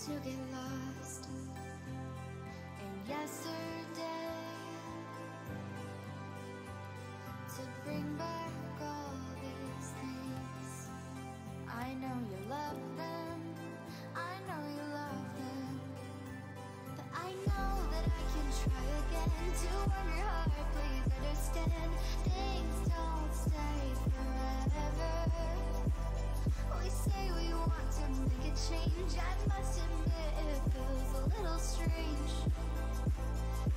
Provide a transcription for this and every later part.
to get lost in yesterday, to bring back all these things. I know you love them, I know you love them, but I know that I can try again to warm your heart. Please understand, things don't stay forever. We say we want to make a change. I must admit it feels a little strange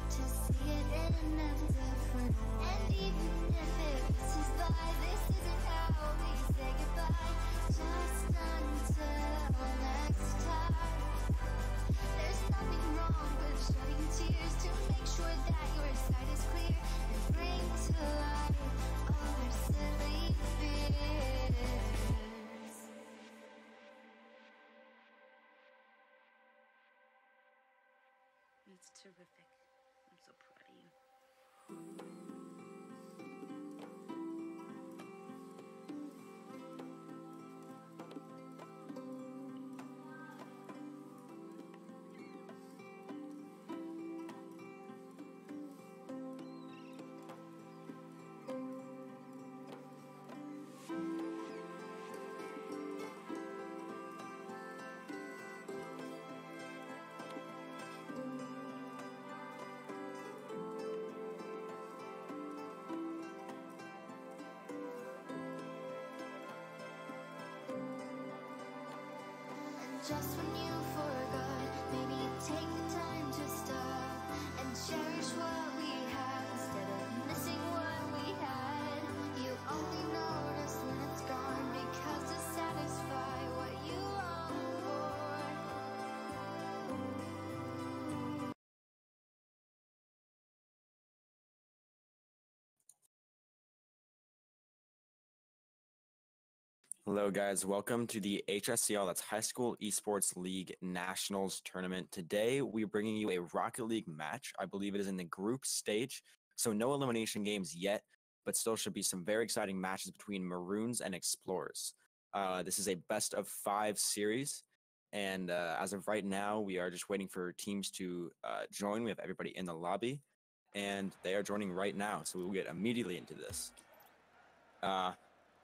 to see it in a different way. And even if it passes by, this isn't how we say goodbye. Just until next time. There's nothing wrong with shedding tears to make sure that your side is clear and bring to light all their silly fears. It's terrific. I'm so proud of you. Just when you forgot, maybe take the time to stop and cherish what we have instead of missing what we had. You only notice when it's gone because to satisfy what you long for. Hello guys, welcome to the HSEL, that's High School Esports League Nationals tournament. Today we're bringing you a Rocket League match. I believe it is in the group stage, so no elimination games yet, but still should be some very exciting matches between Maroons and Explorers. This is a best of 5 series, and as of right now we are just waiting for teams to join. We have everybody in the lobby, and they are joining right now, so we will get immediately into this.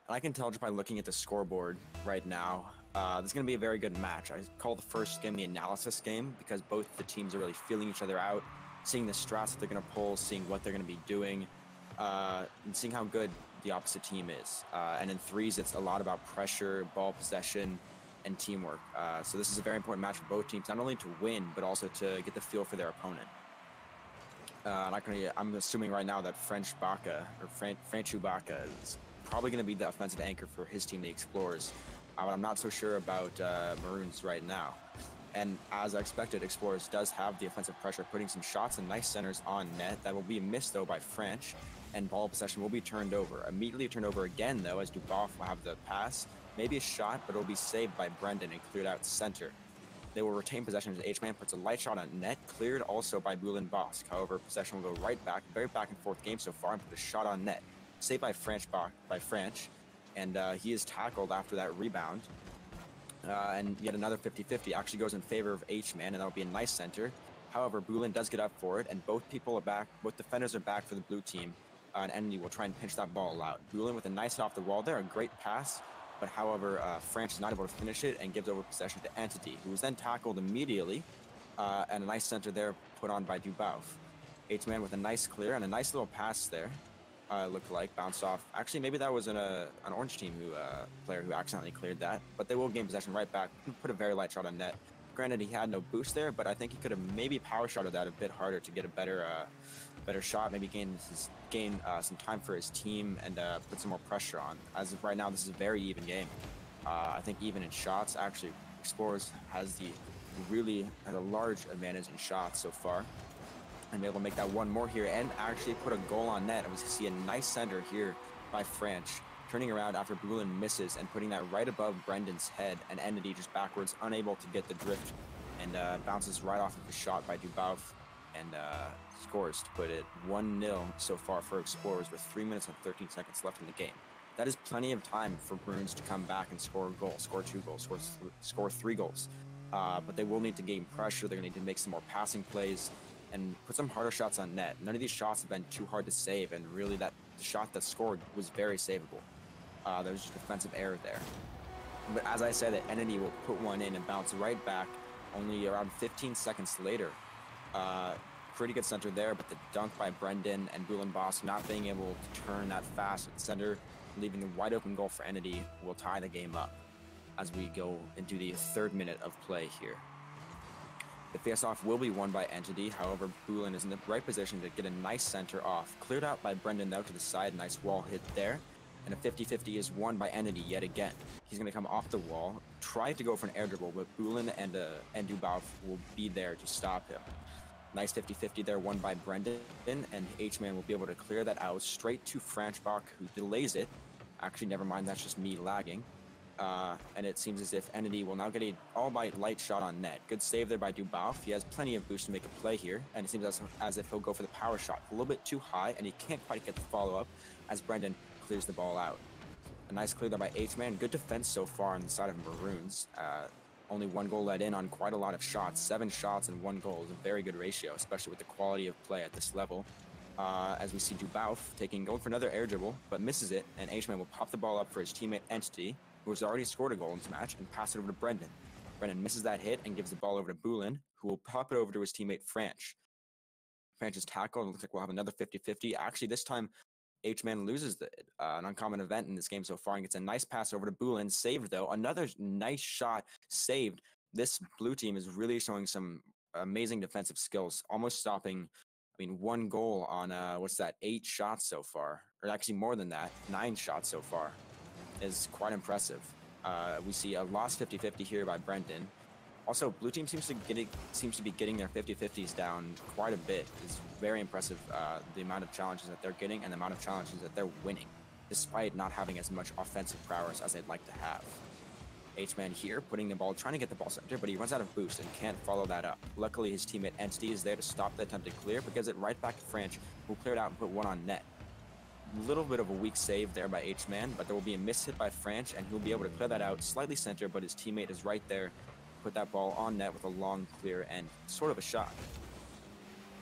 I can tell just by looking at the scoreboard right now, this is going to be a very good match. I call the first game the analysis game because both the teams are really feeling each other out, seeing the strats that they're going to pull, seeing what they're going to be doing, and seeing how good the opposite team is. And in threes, it's a lot about pressure, ball possession, and teamwork. So this is a very important match for both teams, not only to win, but also to get the feel for their opponent. I'm assuming right now that Franchu Baca is probably going to be the offensive anchor for his team, the Explorers. But I'm not so sure about Maroons right now. And as I expected, Explorers does have the offensive pressure, putting some shots and nice centers on net. That will be missed, though, by French, and ball possession will be turned over. Immediately turned over again, though, as Duboff will have the pass. Maybe a shot, but it will be saved by Brendan and cleared out center. They will retain possession as H-Man puts a light shot on net, cleared also by Bulin Bosk. However, possession will go right back, very back and forth game so far, and put a shot on net. Saved by French, and he is tackled after that rebound. And yet another 50-50 actually goes in favor of H-Man, and that'll be a nice center. However, Bulin does get up for it, and both people are back, both defenders are back for the blue team, and Enemy will try and pinch that ball out. Bulin with a nice hit off the wall there, a great pass, but however, French is not able to finish it and gives over possession to Entity, who was then tackled immediately, and a nice center there put on by Duboff. H-Man with a nice clear and a nice little pass there. Looked like bounced off. Actually, maybe that was an orange team player who accidentally cleared that, but they will gain possession right back. Put a very light shot on net. Granted, he had no boost there, but I think he could have maybe power shotted that a bit harder to get a better shot. Maybe gain some time for his team and put some more pressure on. As of right now, this is a very even game. I think even in shots, actually, Explorers has a large advantage in shots so far. And be able to make that one more here and actually put a goal on net. And we see a nice center here by French, turning around after Bulin misses and putting that right above Brendan's head, and Entity just backwards, unable to get the drift, and bounces right off of the shot by Duboff and scores to put it 1-0 so far for Explorers with 3 minutes and 13 seconds left in the game. That is plenty of time for Maroons to come back and score a goal, score 2 goals, score 3 goals. but they will need to gain pressure. They're going to need to make some more passing plays and put some harder shots on net. None of these shots have been too hard to save, and really the shot that scored was very savable. There was just defensive error there. But as I said, Entity will put one in and bounce right back only around 15 seconds later. Pretty good center there, but the dunk by Brendan and Boss not being able to turn that fast at center, leaving the wide open goal for Entity, will tie the game up as we go into the 3rd minute of play here. The face-off will be won by Entity. However, Bulin is in the right position to get a nice center off. Cleared out by Brendan though to the side. Nice wall hit there. And a 50-50 is won by Entity yet again. He's going to come off the wall, try to go for an air dribble, but Bulin and Dubauf will be there to stop him. Nice 50-50 there, won by Brendan, and H-Man will be able to clear that out straight to Franchbach, who delays it. Actually, never mind, that's just me lagging. And it seems as if Entity will now get a all-by light shot on net. Good save there by Dubauf. He has plenty of boost to make a play here, and it seems as if he'll go for the power shot. A little bit too high, and he can't quite get the follow-up as Brendan clears the ball out. A nice clear there by H-Man. Good defense so far on the side of Maroons. Only 1 goal let in on quite a lot of shots. 7 shots and 1 goal is a very good ratio, especially with the quality of play at this level. As we see Dubauf going for another air dribble, but misses it, and H-Man will pop the ball up for his teammate Entity, who has already scored a goal in this match, and pass it over to Brendan. Brendan misses that hit and gives the ball over to Bulin, who will pop it over to his teammate Franch. Franch's tackle, and it looks like we'll have another 50-50. Actually, this time, H-Man loses an uncommon event in this game so far and gets a nice pass over to Bulin. Saved, though. Another nice shot saved. This blue team is really showing some amazing defensive skills, almost stopping, 1 goal on, 8 shots so far. Or actually more than that, 9 shots so far. Is quite impressive. We see a lost 50-50 here by Brendan. Also, blue team seems to be getting their 50-50s down quite a bit. It's very impressive, the amount of challenges that they're getting and the amount of challenges that they're winning, despite not having as much offensive prowess as they'd like to have. H-Man here, trying to get the ball center, but he runs out of boost and can't follow that up. Luckily, his teammate Entity is there to stop the attempted clear, but gives it right back to Franch, who cleared out and put one on net. Little bit of a weak save there by H-Man, but there will be a miss hit by Franch, and he'll be able to clear that out slightly center, but his teammate is right there. Put that ball on net with a long clear and sort of a shot.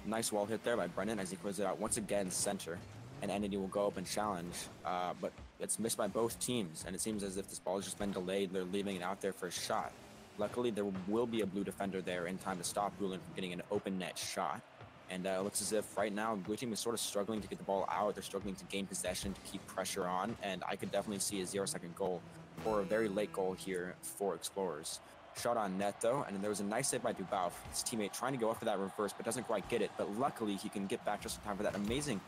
Nice wall hit there by Brendan as he clears it out once again center, and Entity will go up and challenge, but it's missed by both teams, and it seems as if this ball has just been delayed. They're leaving it out there for a shot. Luckily, there will be a blue defender there in time to stop Bulin from getting an open net shot. And it looks as if right now, the blue team is sort of struggling to get the ball out. They're struggling to gain possession, to keep pressure on. And I could definitely see a 0-second goal or a very late goal here for Explorers. Shot on net, though. And there was a nice save by Dubauf, his teammate, trying to go after that reverse, but doesn't quite get it. But luckily, he can get back just in time for that amazing,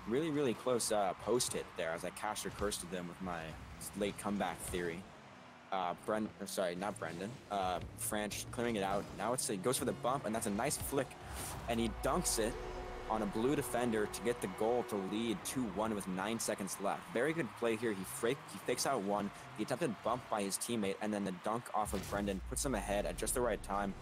really, really close post hit there as I cashed or cursed them with my late comeback theory. Not Brendan. Franch clearing it out. Now it goes for the bump, and that's a nice flick. And he dunks it on a blue defender to get the goal to lead 2-1 with 9 seconds left. Very good play here. He fakes out one. The attempted bump by his teammate, and then the dunk off of Brendan puts him ahead at just the right time.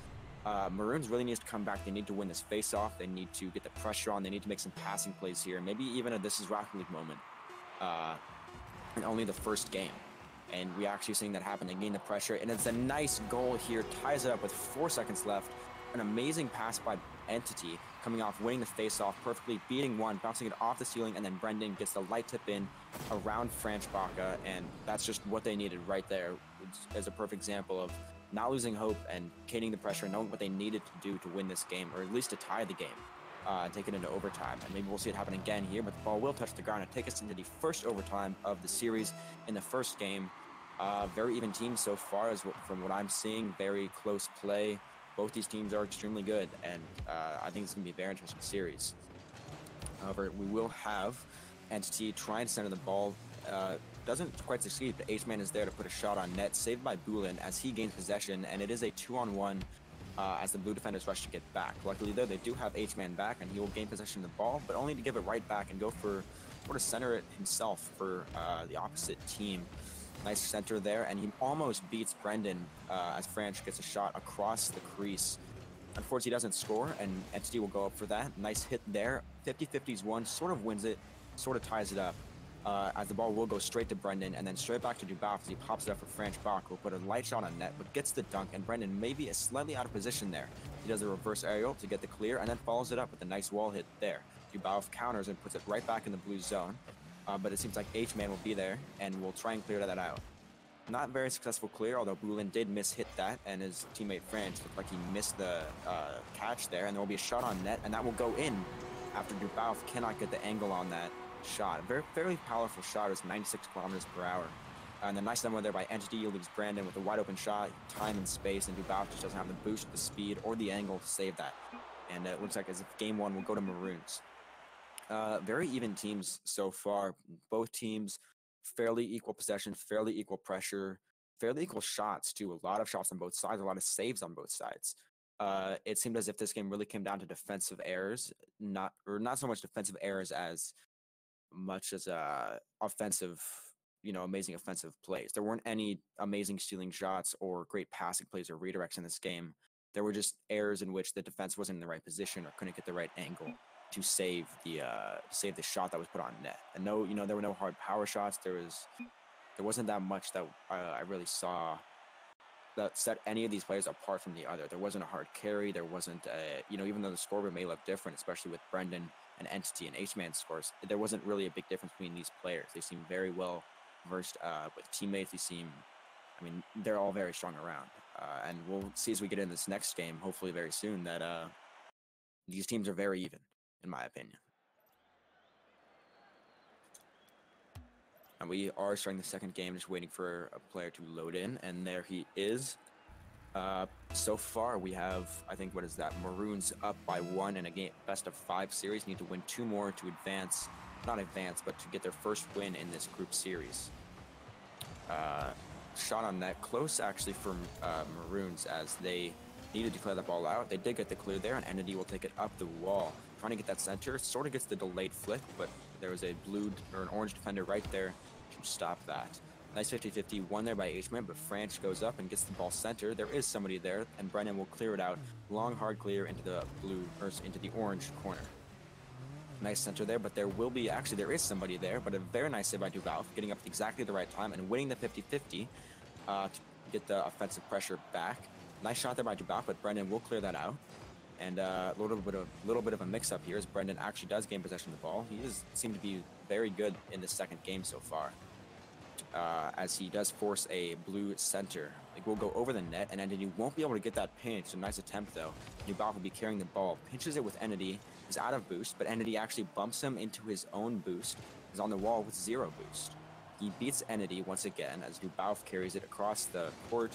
Maroons really needs to come back. They need to win this face-off. They need to get the pressure on. They need to make some passing plays here. Maybe even a This Is Rocket League moment. In only the first game. And we're actually seeing that happen. They gain the pressure, and it's a nice goal here. Ties it up with 4 seconds left. An amazing pass by Entity, coming off, winning the face-off, perfectly beating one, bouncing it off the ceiling, and then Brendan gets the light tip in around Franchbach, and that's just what they needed right there. As a perfect example of not losing hope and gaining the pressure, knowing what they needed to do to win this game, or at least to tie the game, take it into overtime. And maybe we'll see it happen again here, but the ball will touch the ground and take us into the first overtime of the series in the first game. Very even team so far, from what I'm seeing. Very close play. Both these teams are extremely good, and I think it's going to be a very interesting series. However, we will have Entity trying to center the ball. Doesn't quite succeed, but H-Man is there to put a shot on net, saved by Bulin as he gains possession, and it is a 2-on-1 as the blue defenders rush to get back. Luckily, though, they do have H-Man back, and he will gain possession of the ball, but only to give it right back and go for, sort of center it himself for the opposite team. Nice center there, and he almost beats Brendan as Franch gets a shot across the crease. Unfortunately, he doesn't score, and Entity will go up for that. Nice hit there. 50-50's one, sort of wins it, sort of ties it up. as the ball will go straight to Brendan and then straight back to Dubois as he pops it up for French Bach, who will put a light shot on net, but gets the dunk, and Brendan maybe is slightly out of position there. He does a reverse aerial to get the clear and then follows it up with a nice wall hit there. Dubois counters and puts it right back in the blue zone, but it seems like H-Man will be there and will try and clear that out. Not very successful clear, although Bulin did miss-hit that, and his teammate French looked like he missed the catch there, and there will be a shot on net, and that will go in after Dubois cannot get the angle on that shot. A fairly powerful shot. It was 96 kilometers per hour. And the nice demo there by Entity leaves Brandon with a wide open shot, time and space, and Dubois just doesn't have the boost, the speed, or the angle to save that. And it looks like as if game one will go to Maroons. Very even teams so far. Both teams fairly equal possession, fairly equal pressure, fairly equal shots too. A lot of shots on both sides, a lot of saves on both sides. It seemed as if this game really came down to defensive errors, not so much defensive errors as much as offensive, amazing offensive plays. There weren't any amazing stealing shots or great passing plays or redirects in this game. There were just errors in which the defense wasn't in the right position or couldn't get the right angle to save the shot that was put on net. And no, there were no hard power shots. There wasn't that much that I really saw that set any of these players apart from the other. There wasn't a hard carry. There wasn't even though the score may look different, especially with Brendan and Entity and H-Man scores, there wasn't really a big difference between these players. They seem very well versed with teammates. They're all very strong around. And we'll see as we get in this next game, hopefully very soon, that these teams are very even, in my opinion. And we are starting the second game, just waiting for a player to load in, and there he is. So far, we have, I think, what is that? Maroons up by 1 in a game, best-of-5 series. Need to win 2 more to advance, not advance, but to get their first win in this group series. Shot on net, close actually for Maroons, as they needed to clear that ball out. They did get the clear there, and Entity will take it up the wall. Trying to get that center, sort of gets the delayed flick, but there was a blue or an orange defender right there to stop that. Nice 50-50, won there by H-Man, but Franch goes up and gets the ball center. There is somebody there, and Brennan will clear it out. Long, hard clear into the blue, or into the orange corner. Nice center there, but there is somebody there, but a very nice save by Dubois, getting up exactly the right time and winning the 50-50 to get the offensive pressure back. Nice shot there by Dubois, but Brendan will clear that out. And a little bit of a mix-up here as Brendan actually does gain possession of the ball. He seemed to be very good in the second game so far. As he does force a blue center. It will go over the net, and Entity won't be able to get that pinch. A nice attempt, though. Dubois will be carrying the ball. Pinches it with Entity. He's out of boost, but Entity actually bumps him into his own boost. He's on the wall with 0 boost. He beats Entity once again as Dubois carries it across the court.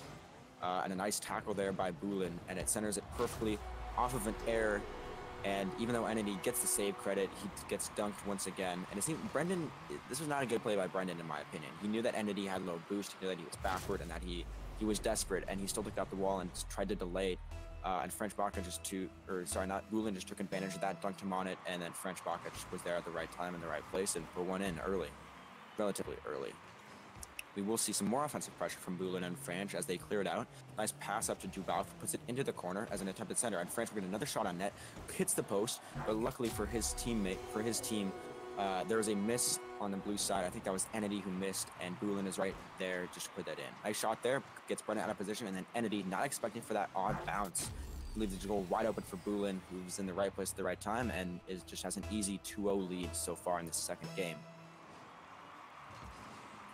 And a nice tackle there by Bulin, and it centers it perfectly off of an air. And even though Entity gets the save credit, he gets dunked once again. And it seemed this was not a good play by Brendan, in my opinion. He knew that Entity had low boost, he knew that he was backward, and that he was desperate, and he still took out the wall and tried to delay it. And French Baca Bulin just took advantage of that, dunked him on it, and then French Baca just was there at the right time in the right place and put one in early, relatively early. We will see some more offensive pressure from Bulin and Franch as they clear it out. Nice pass up to Dubois, puts it into the corner as an attempted center, and Franch will get another shot on net, hits the post, but luckily for his team, there was a miss on the blue side. I think that was Entity who missed, and Bulin is right there just to put that in. Nice shot there, gets Brennan out of position, and then Entity, not expecting for that odd bounce, leaves the goal wide open for Bulin, who's in the right place at the right time, and just has an easy 2-0 lead so far in this second game.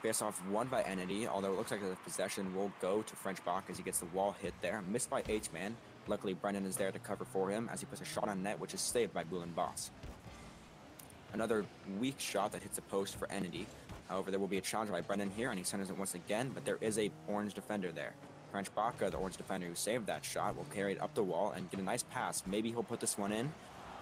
Face-off won by Entity, although it looks like the possession will go to French Bach as he gets the wall hit there. Missed by H-Man. Luckily, Brendan is there to cover for him as he puts a shot on net, which is saved by Bulin Boss. Another weak shot that hits a post for Entity. However, there will be a challenge by Brendan here, and he centers it once again, but there is a orange defender there. French Baca, the orange defender who saved that shot, will carry it up the wall and get a nice pass. Maybe he'll put this one in.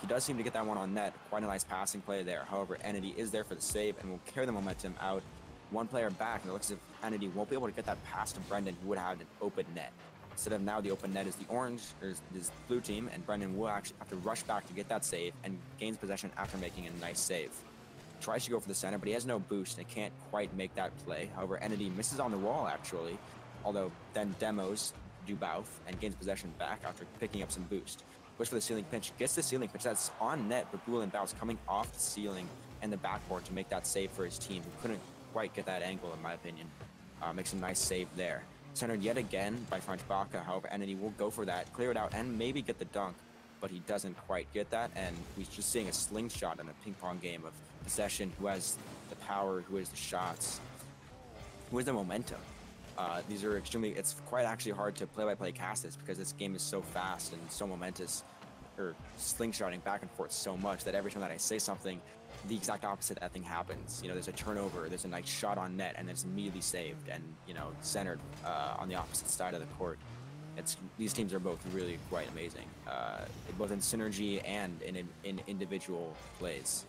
He does seem to get that one on net. Quite a nice passing play there. However, Entity is there for the save and will carry the momentum out. One player back, and it looks as if Entity won't be able to get that pass to Brendan, who would have an open net. Instead of now the open net is the orange, or this blue team, and Brendan will actually have to rush back to get that save and gains possession after making a nice save. Tries to go for the center, but he has no boost and can't quite make that play. However, Entity misses on the wall actually, although then demos Dubois and gains possession back after picking up some boost. Goes for the ceiling pinch, gets the ceiling pinch, that's on net, but Bulin Bounce coming off the ceiling and the backboard to make that save for his team, who couldn't quite get that angle, in my opinion. Makes a nice save there. Centered yet again by French Baca, however, Entity will go for that, clear it out, and maybe get the dunk, but he doesn't quite get that, and we're just seeing a slingshot in a ping-pong game of possession, who has the power, who has the shots, who has the momentum. These are it's quite actually hard to play-by-play cast this, because this game is so fast and so momentous, or slingshotting back and forth so much, that every time that I say something, the exact opposite of that thing happens. You know, there's a turnover, there's a nice shot on net, and it's immediately saved and, you know, centered on the opposite side of the court. These teams are both really quite amazing, both in synergy and in individual plays.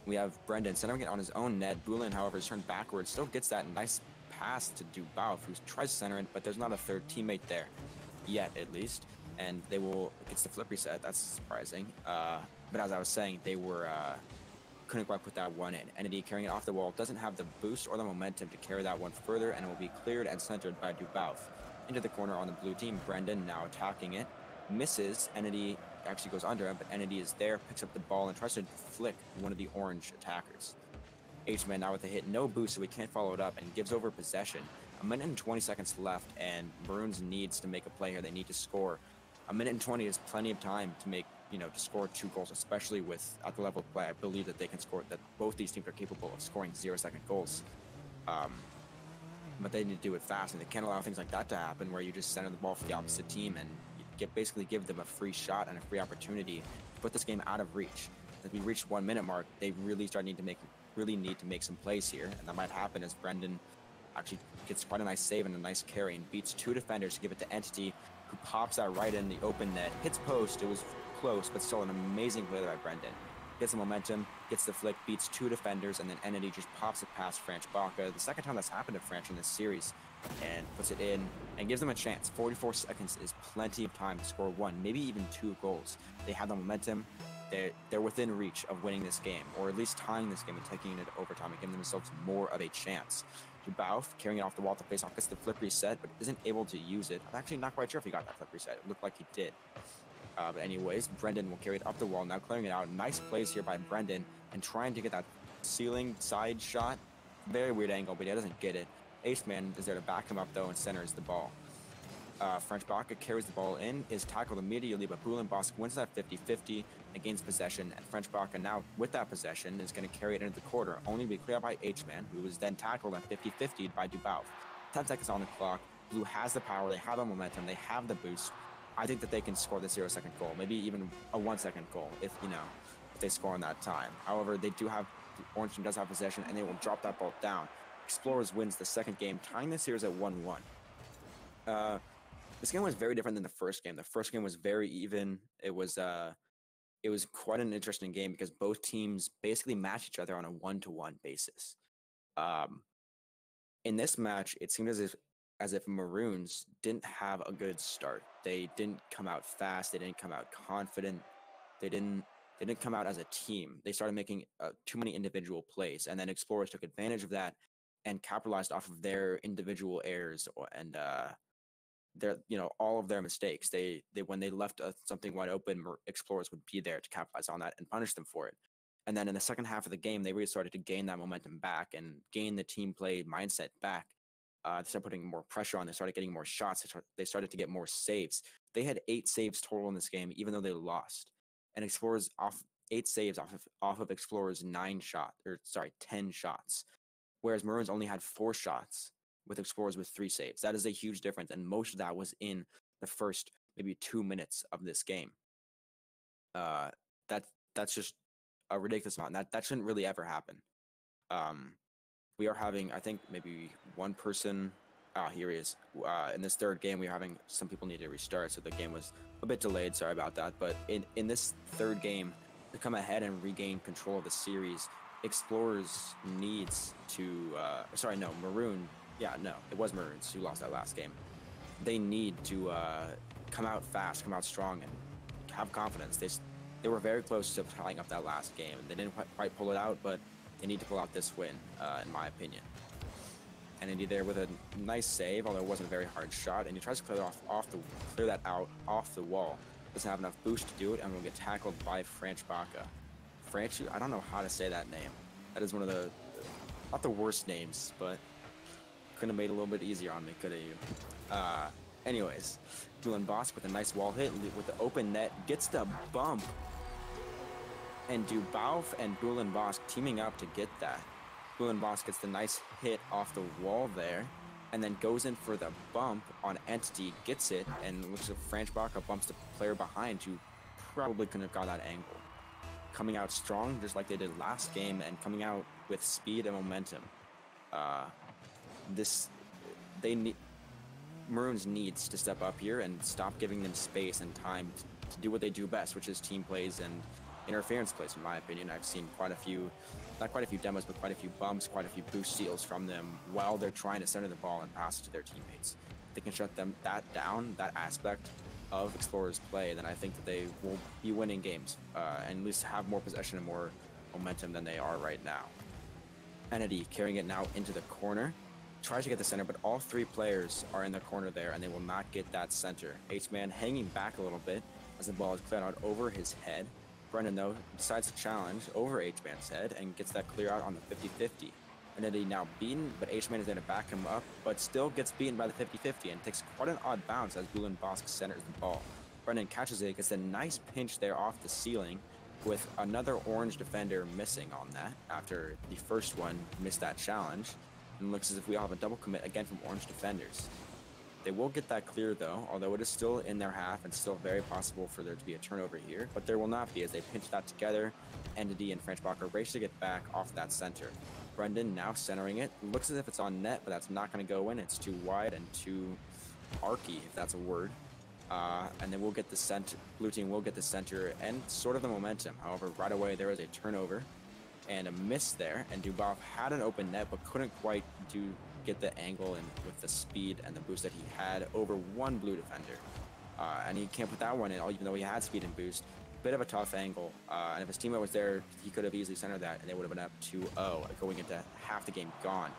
We have Brendan centering it on his own net. Bulin, however, is turned backwards, still gets that nice pass to Dubauf, who tries to center it, but there's not a third teammate there yet, at least. And it's the flip reset. That's surprising. But as I was saying, they couldn't quite put that one in. Entity carrying it off the wall doesn't have the boost or the momentum to carry that one further, and it will be cleared and centered by Dubauf. Into the corner on the blue team. Brendan now attacking it. Misses. Entity actually goes under him, but Entity is there, picks up the ball, and tries to flick one of the orange attackers. H-Man now with a hit. No boost, so he can't follow it up, and gives over possession. 1 minute and 20 seconds left, and Maroons needs to make a play here. They need to score. 1 minute and 20 is plenty of time to make, to score 2 goals, especially at the level of play. I believe that they can score, that both these teams are capable of scoring 0-second goals. But they need to do it fast, and they can't allow things like that to happen, where you just center the ball for the opposite team and basically give them a free shot and a free opportunity to put this game out of reach. As we reach 1 minute mark, they really need to make some plays here, and that might happen as Brendan actually gets quite a nice save and a nice carry and beats 2 defenders to give it to Entity, who pops that right in the open net, hits post. It was close, but still an amazing play by Brendan. Gets the momentum, gets the flick, beats 2 defenders, and then Entity just pops it past French Baca. The second time that's happened to French in this series, and puts it in and gives them a chance. 44 seconds is plenty of time to score 1, maybe even 2 goals. They have the momentum. They're within reach of winning this game, or at least tying this game and taking it to overtime and giving themselves more of a chance. Dubauf carrying it off the wall to face off, gets the flip reset, but isn't able to use it. I'm actually not quite sure if he got that flip reset. It looked like he did. But anyways, Brendan will carry it up the wall, now clearing it out. Nice plays here by Brendan, and trying to get that ceiling side shot. Very weird angle, but he doesn't get it. Ace-Man is there to back him up, though, and centers the ball. French Baca carries the ball in, is tackled immediately, but Bulin Bosk wins that 50-50 and gains possession. And French Baca now, with that possession, is going to carry it into the quarter, only to be cleared by H-Man, who was then tackled at 50-50 by Dubauf. 10 seconds on the clock. Blue has the power, they have the momentum, they have the boost. I think that they can score the 0-second goal, maybe even a 1-second goal if they score in that time. However, the Orange team does have possession, and they will drop that ball down. Explorers wins the second game, tying the series at 1-1. This game was very different than the first game. The first game was very even. It was quite an interesting game because both teams basically matched each other on a 1-to-1 basis. In this match, it seemed as if Maroons didn't have a good start. They didn't come out fast. They didn't come out confident. They didn't come out as a team. They started making too many individual plays, and then Explorers took advantage of that and capitalized off of their individual errors and all of their mistakes. They when they left something wide open, Explorers would be there to capitalize on that and punish them for it. And then in the second half of the game, they really started to gain that momentum back and gain the team play mindset back. They started putting more pressure on. They started getting more shots. They started to get more saves. They had 8 saves total in this game, even though they lost. And Explorers 8 saves off of Explorers 10 shots, whereas Maroons only had 4 shots, with Explorers with 3 saves. That is a huge difference, and most of that was in the first maybe 2 minutes of this game. That's just a ridiculous amount. That shouldn't really ever happen. We are having, I think, maybe one person. Here he is. In this third game, we are having some people need to restart, so the game was a bit delayed. Sorry about that. But in this third game, to come ahead and regain control of the series, Explorers needs to. Maroon. Yeah, no, it was Maroons who lost that last game. They need to come out fast, come out strong, and have confidence. They were very close to tying up that last game. They didn't quite pull it out, but they need to pull out this win, in my opinion. And Indy there with a nice save, although it wasn't a very hard shot, and he tries to clear that out off the wall. Doesn't have enough boost to do it, and will get tackled by French Baca. Franchu. I don't know how to say that name. That is one of the, not the worst names, but couldn't have made it a little bit easier on me, could have you? Anyways, Bulin Bosk with a nice wall hit with the open net gets the bump. And Dubauf and Bulin Bosk teaming up to get that. Bulin Bosk gets the nice hit off the wall there, and then goes in for the bump on Entity, gets it, and looks like Franchbaka bumps the player behind who probably couldn't have got that angle. Coming out strong, just like they did last game, and coming out with speed and momentum. Maroons needs to step up here and stop giving them space and time to do what they do best, which is team plays and interference plays, in my opinion. I've seen quite a few, not quite a few demos, but quite a few bumps, quite a few boost steals from them while they're trying to center the ball and pass it to their teammates. If they can shut that down, that aspect of Explorer's play, then I think that they will be winning games and at least have more possession and more momentum than they are right now. Entity carrying it now into the corner. Tries to get the center, but all three players are in the corner there, and they will not get that center. H-Man hanging back a little bit as the ball is cleared out over his head. Brendan, though, decides to challenge over H-Man's head and gets that clear out on the 50-50. Entity now beaten, but H-Man is there to back him up, but still gets beaten by the 50-50 and takes quite an odd bounce as Bulin Bosk centers the ball. Brendan catches it, gets a nice pinch there off the ceiling, with another orange defender missing on that after the first one missed that challenge. And looks as if we all have a double commit again from orange defenders. They will get that clear though, although it is still in their half and still very possible for there to be a turnover here, but there will not be as they pinch that together. Entity and Franchbaka race to get back off that center. Brendan now centering it. Looks as if it's on net, but that's not going to go in. It's too wide and too arky, if that's a word. And then we'll get the center. Blue team will get the center and sort of the momentum. However, right away there is a turnover and a miss there, and Dubauf had an open net but couldn't quite get the angle and with the speed and the boost that he had over one blue defender. And he can't put that one in, even though he had speed and boost. Bit of a tough angle, and if his teammate was there, he could have easily centered that, and they would have been up 2-0, going into half the game gone.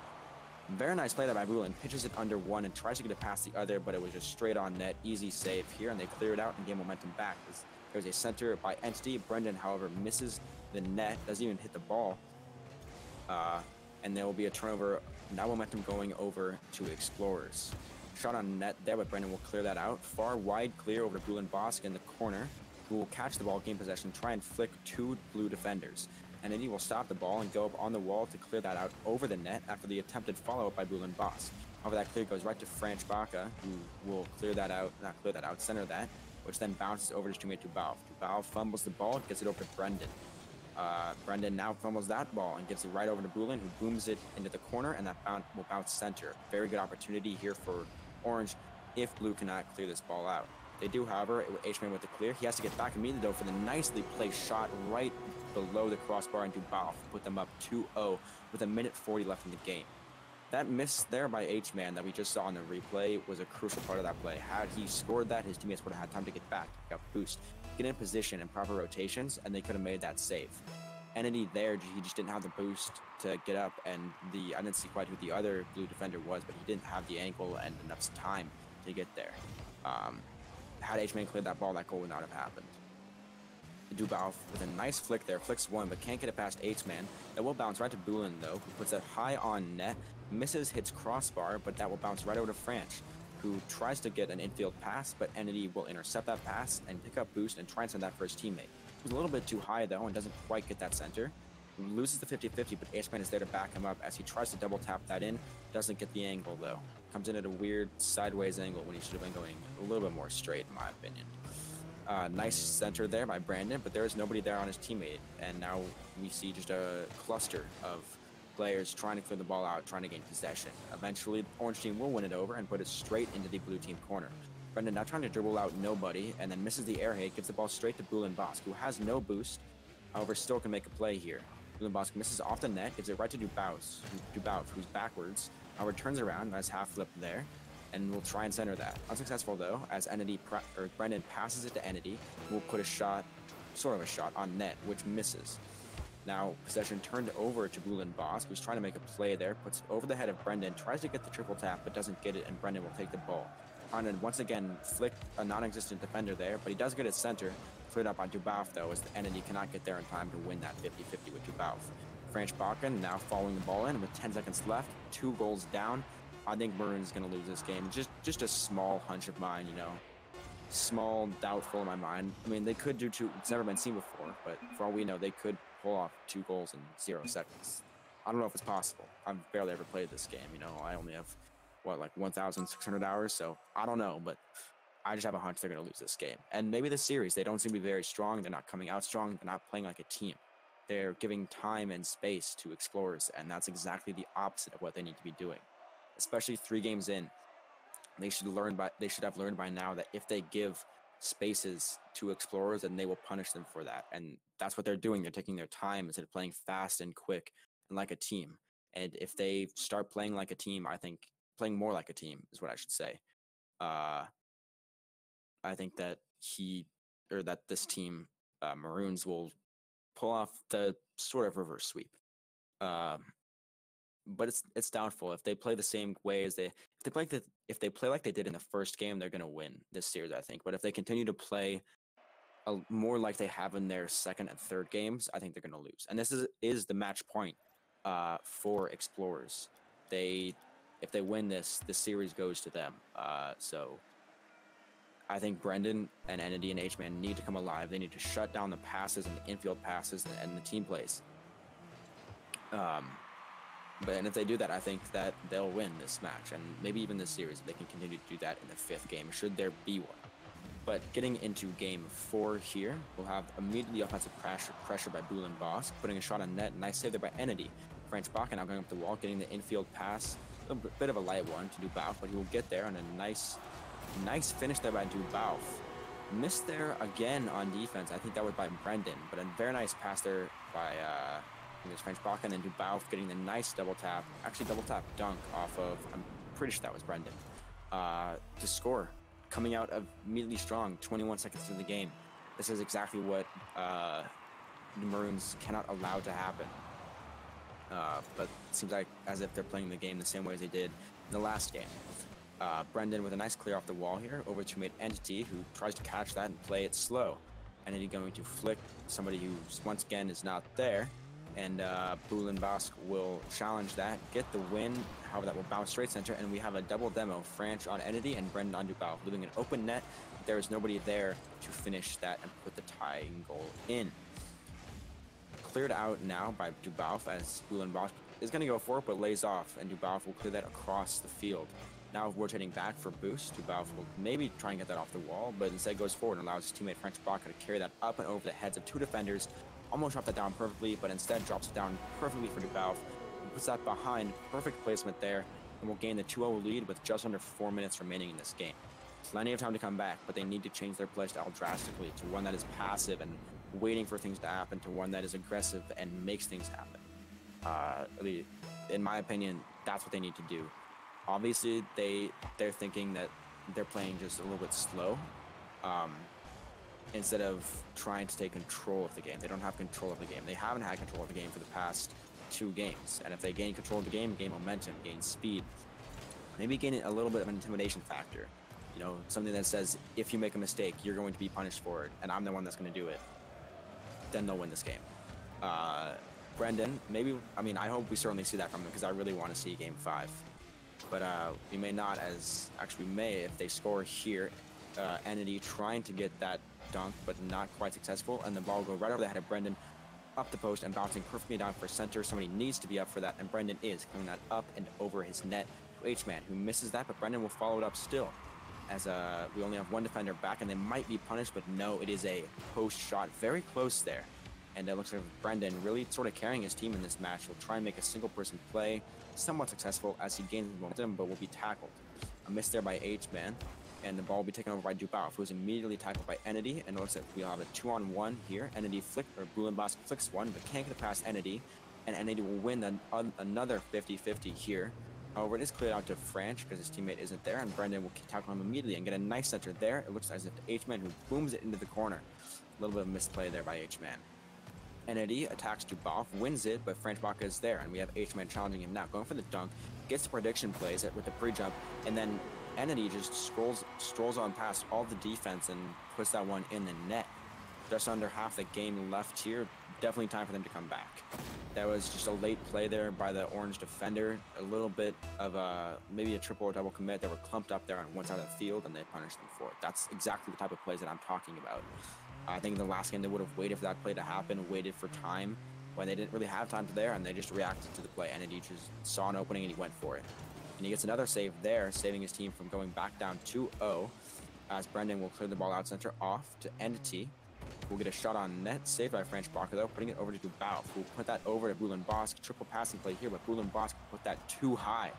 Very nice play there by Bulin, pitches it under one and tries to get it past the other, but it was just straight on net, easy save here, and they clear it out and gain momentum back. There's a center by Entity. Brendan, however, misses the net, doesn't even hit the ball, and there will be a turnover. Now momentum going over to Explorers. Shot on net there, but Brendan will clear that out. Far wide clear over to Bulin Bosk in the corner, who will catch the ball, gain possession, try and flick two blue defenders. And then he will stop the ball and go up on the wall to clear that out over the net after the attempted follow-up by Bulin Bosk. However, that clear goes right to Franchbaka, who will center that, which then bounces over to his teammate Dubauf. Dubauf fumbles the ball, gets it over to Brendan. Brendan now fumbles that ball and gives it right over to Bulin, who booms it into the corner, and that will bounce center. Very good opportunity here for Orange if Blue cannot clear this ball out. They do, however, H-Man with the clear. He has to get back immediately, though, for the nicely placed shot right below the crossbar, and Dubauf put them up 2-0 with a minute 40 left in the game. That miss there by H-Man that we just saw on the replay was a crucial part of that play. Had he scored that, his teammates would have had time to get back, pick up boost, get in position and proper rotations, and they could have made that save. Entity there, he just didn't have the boost to get up, and I didn't see quite who the other blue defender was, but he didn't have the angle and enough time to get there. Had H-Man cleared that ball, that goal would not have happened. Dubauf with a nice flick there, flicks one, but can't get it past H-Man. That will bounce right to Bulin, though, who puts it high on net, misses, hits crossbar, but that will bounce right over to Franch, who tries to get an infield pass, but Entity will intercept that pass and pick up boost and try and send that for his teammate. He's a little bit too high, though, and doesn't quite get that center. He loses the 50-50, but H-Man is there to back him up as he tries to double tap that in. Doesn't get the angle, though. Comes in at a weird sideways angle when he should have been going a little bit more straight, in my opinion. Nice center there by Brandon, but there is nobody there on his teammate, and now we see just a cluster of players trying to clear the ball out, trying to gain possession. Eventually, the orange team will win it over and put it straight into the blue team corner. Brendan now trying to dribble out nobody, and then misses the air hit, gives the ball straight to Bulin Bosk, who has no boost, however still can make a play here. Bulin Bosk misses off the net, gives it right to Dubauf, who's backwards, however turns around, nice half flip there, and will try and center that. Unsuccessful though, as Brendan passes it to Entity, who will put a shot, sort of a shot, on net, which misses. Now, possession turned over to Bulin Bosk, who's trying to make a play there, puts it over the head of Brendan, tries to get the triple tap, but doesn't get it, and Brendan will take the ball. Brendan once again flicked a non-existent defender there, but he does get it center, cleared up by Dubauf, though, as the entity cannot get there in time to win that 50-50 with Dubauf. French Bakken now following the ball in with 10 seconds left, 2 goals down. I think Maroons is going to lose this game. Just a small hunch of mine, you know. Small, doubtful in my mind. I mean, they could do 2. It's never been seen before, but for all we know, they could pull off 2 goals in 0 seconds. I don't know if it's possible. I've barely ever played this game, you know. I only have, what, like 1,600 hours, so I don't know, but I just have a hunch they're going to lose this game. And maybe this series, they don't seem to be very strong. They're not coming out strong. They're not playing like a team. They're giving time and space to explorers, and that's exactly the opposite of what they need to be doing. Especially 3 games in, they should have learned by now that if they give spaces to explorers, then they will punish them for that. And that's what they're doing. They're taking their time instead of playing fast and quick and like a team. And if they start playing like a team, I think playing more like a team is what I should say. I think that this team, Maroons, will pull off the sort of reverse sweep. But it's doubtful. If they play the same way as if they play like they did in the first game, they're gonna win this series, I think. But if they continue to play more like they have in their second and third games, I think they're gonna lose. And this is the match point for explorers. If they win this series goes to them. So I think Brendan and Entity and H-Man need to come alive. They need to shut down the passes and the infield passes and the team plays. And if they do that, I think that they'll win this match and maybe even this series if they can continue to do that in the 5th game, should there be one. But getting into game 4 here, we'll have immediately offensive pressure by Bulin Boss, putting a shot on net. Nice save there by Entity. French Bakken now going up the wall, getting the infield pass. A bit of a light one to Dubauf, but he will get there on a nice finish there by Dubauf. Missed there again on defense. I think that was by Brendan, but a very nice pass there by there's French Bakken and Dubauf getting the nice double tap dunk off of, I'm pretty sure that was Brendan, to score. Coming out of immediately strong, 21 seconds into the game. This is exactly what the Maroons cannot allow to happen. But it seems like as if they're playing the game the same way as they did in the last game. Brendan with a nice clear off the wall here over to mid Entity, who tries to catch that and play it slow. Entity going to flick somebody who once again is not there. And Bulin Bosk will challenge that, get the win. However, that will bounce straight center, and we have a double demo. Franch on Entity and Brendan on Dubauf, leaving an open net. There is nobody there to finish that and put the tying goal in. Cleared out now by Dubauf as Bulin Bosk is going to go for it, but lays off, and Dubauf will clear that across the field. Now rotating back for boost, Dubauf will maybe try and get that off the wall, but instead goes forward and allows his teammate French Bakken to carry that up and over the heads of 2 defenders. Almost dropped that down perfectly, but instead drops it down perfectly for Dubauf. Puts that behind, perfect placement there, and will gain the 2-0 lead with just under 4 minutes remaining in this game. Plenty of time to come back, but they need to change their play style drastically to one that is passive and waiting for things to happen to one that is aggressive and makes things happen. In my opinion, that's what they need to do. Obviously, they're thinking that they're playing just a little bit slow. Instead of trying to take control of the game. They don't have control of the game. They haven't had control of the game for the past 2 games. And if they gain control of the game, gain momentum, gain speed, maybe gain a little bit of an intimidation factor. You know, something that says, if you make a mistake, you're going to be punished for it, and I'm the one that's going to do it. Then they'll win this game. Brendan, I hope we certainly see that from them, because I really want to see game 5. But we may not, we may if they score here. Entity trying to get that dunk, but not quite successful, and the ball will go right over the head of Brendan, up the post and bouncing perfectly down for center. Somebody needs to be up for that, and Brendan is coming that up and over his net to H-Man, who misses that, but Brendan will follow it up still, as we only have 1 defender back, and they might be punished, but no, it is a post shot, very close there, and it looks like Brendan really sort of carrying his team in this match. Will try and make a single person play, somewhat successful as he gains momentum, but will be tackled. A miss there by H-Man. And the ball will be taken over by Dubauf, who is immediately tackled by Entity, and it looks like we'll have a 2-on-1 here. Entity Bulin Bosk flicks one, but can't get past Entity, and Entity will win another 50-50 here. However, it is cleared out to Franch because his teammate isn't there, and Brendan will tackle him immediately and get a nice center there. It looks as if H-Man, who booms it into the corner. A little bit of misplay there by H-Man. Entity attacks Dubauf, wins it, but French Bakken is there, and we have H-Man challenging him now, going for the dunk, gets the prediction plays it with the pre-jump, and then Entity just strolls on past all the defense and puts that one in the net. just under half the game left here. Definitely time for them to come back. That was just a late play there by the orange defender. A little bit of maybe a triple or double commit. They were clumped up there on one side of the field, and they punished them for it. That's exactly the type of plays that I'm talking about. I think in the last game they would have waited for that play to happen, waited for time when they didn't really have time there, and they just reacted to the play. And he just saw an opening and he went for it. And he gets another save there, saving his team from going back down 2-0, as Brendan will clear the ball out center off to Entity. We'll get a shot on net, saved by French Barker though, putting it over to Dubauf, who will put that over to Bulin Bosk. Triple passing play here, but Bulin Bosk put that too high.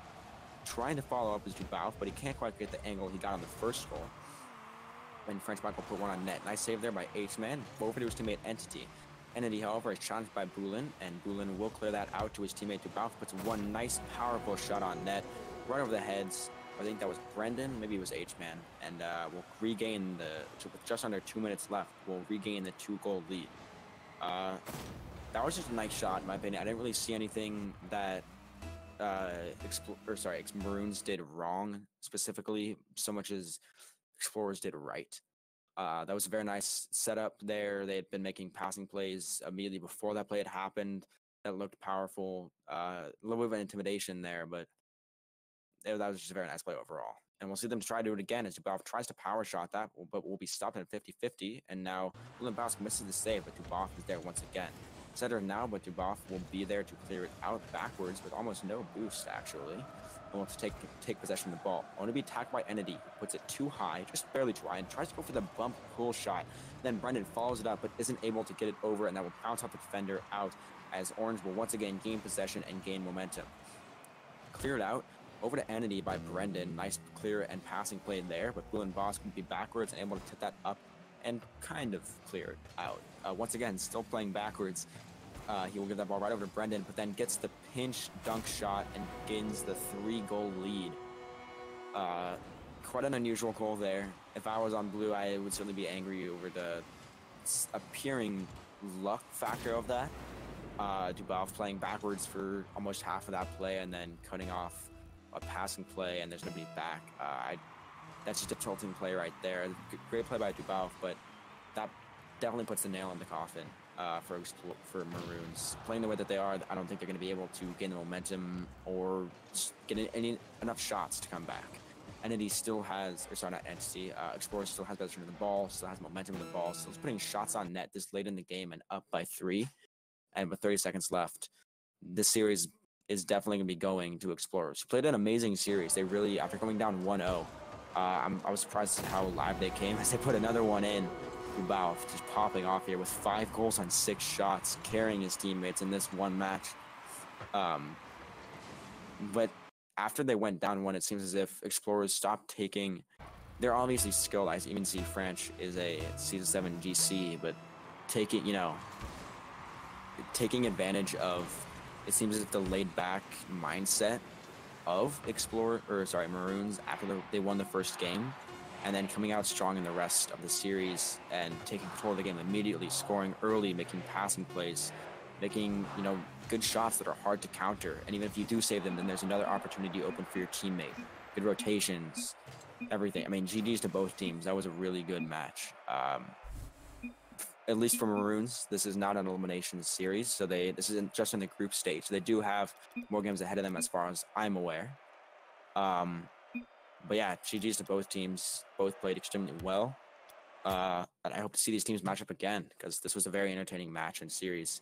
Trying to follow up is Dubauf, but he can't quite get the angle he got on the first goal. And French Barker will put one on net. Nice save there by H-Man, over to his teammate Entity. Entity, however, is challenged by Bulin, and Bulin will clear that out to his teammate Dubauf, puts one nice, powerful shot on net, right over the heads. I think that was Brendan, maybe it was H-Man, and we'll regain with just under 2 minutes left, we'll regain the 2-goal lead. That was just a nice shot, in my opinion. I didn't really see anything that Maroons did wrong, specifically, so much as Explorers did right. That was a very nice setup there. They had been making passing plays immediately before that play had happened. That looked powerful. A little bit of an intimidation there, but that was just a very nice play overall. And we'll see them try to do it again as Dubauf tries to power shot that, but will be stopped at 50-50. And now Dubauf misses the save, but Dubauf is there once again. Center now, but Dubauf will be there to clear it out backwards with almost no boost, actually. And wants to take possession of the ball. Only be attacked by Entity, who puts it too high, just barely too high, and tries to go for the bump pull shot. Then Brendan follows it up, but isn't able to get it over, and that will bounce off the defender out as Orange will once again gain possession and gain momentum. Cleared out. Over to Entity by Brendan. Nice clear and passing play there, but Bulin Bosk will be backwards and able to tip that up and kind of clear it out. Once again, still playing backwards. He will give that ball right over to Brendan, but then gets the pinch dunk shot and gains the 3-goal lead. Quite an unusual goal there. If I was on blue, I would certainly be angry over the appearing luck factor of that. Dubauf playing backwards for almost half of that play and then cutting off a passing play, and there's nobody back. That's just a tilting play right there. Great play by Dubauf, but that definitely puts the nail in the coffin for Maroons. Playing the way that they are, I don't think they're going to be able to gain the momentum or get enough shots to come back. Entity still has, or sorry, not Entity, Explorer still has possession of the ball, still has momentum in the ball, still putting shots on net this late in the game and up by 3. And with 30 seconds left, this series is definitely going to be going to Explorers. Played an amazing series. They really, after going down 1-0, I was surprised at how live they came as they put another one in. Dubauf just popping off here with 5 goals on 6 shots, carrying his teammates in this one match. But after they went down 1, it seems as if Explorers stopped taking. They're obviously skilled. I even see French is a Season 7 GC, but taking advantage of, it seems as if the laid-back mindset of Maroons after they won the first game, and then coming out strong in the rest of the series and taking control of the game immediately, scoring early, making passing plays, making good shots that are hard to counter. And even if you do save them, then there's another opportunity open for your teammate. Good rotations, everything. I mean, GG's to both teams. That was a really good match. At least for Maroons, this is not an elimination series, so this isn't just in the group stage. So they do have more games ahead of them as far as I'm aware. But yeah, GG's to both teams. Both played extremely well. And I hope to see these teams match up again, because this was a very entertaining match and series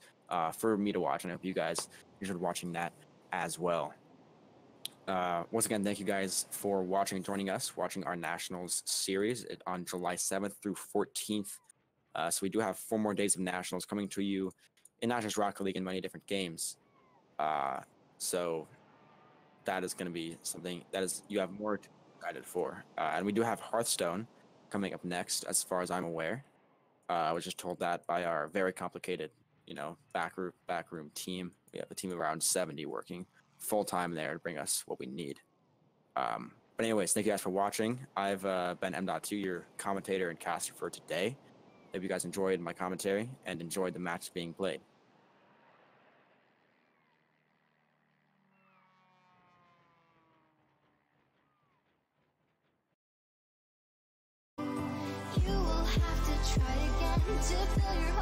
for me to watch, and I hope you guys enjoyed watching that as well. Once again, thank you guys for watching and joining us, watching our Nationals series on July 7th through 14th. So we do have 4 more days of Nationals coming to you in not just Rocket League and many different games. So that is going to be something that is you have more to be excited for. And we do have Hearthstone coming up next, as far as I'm aware. I was just told that by our very complicated, backroom team. We have a team of around 70 working full-time there to bring us what we need. But anyways, thank you guys for watching. I've been M.2, your commentator and caster for today. Hope you guys enjoyed my commentary and enjoyed the match being played. You will have to try again. to fill your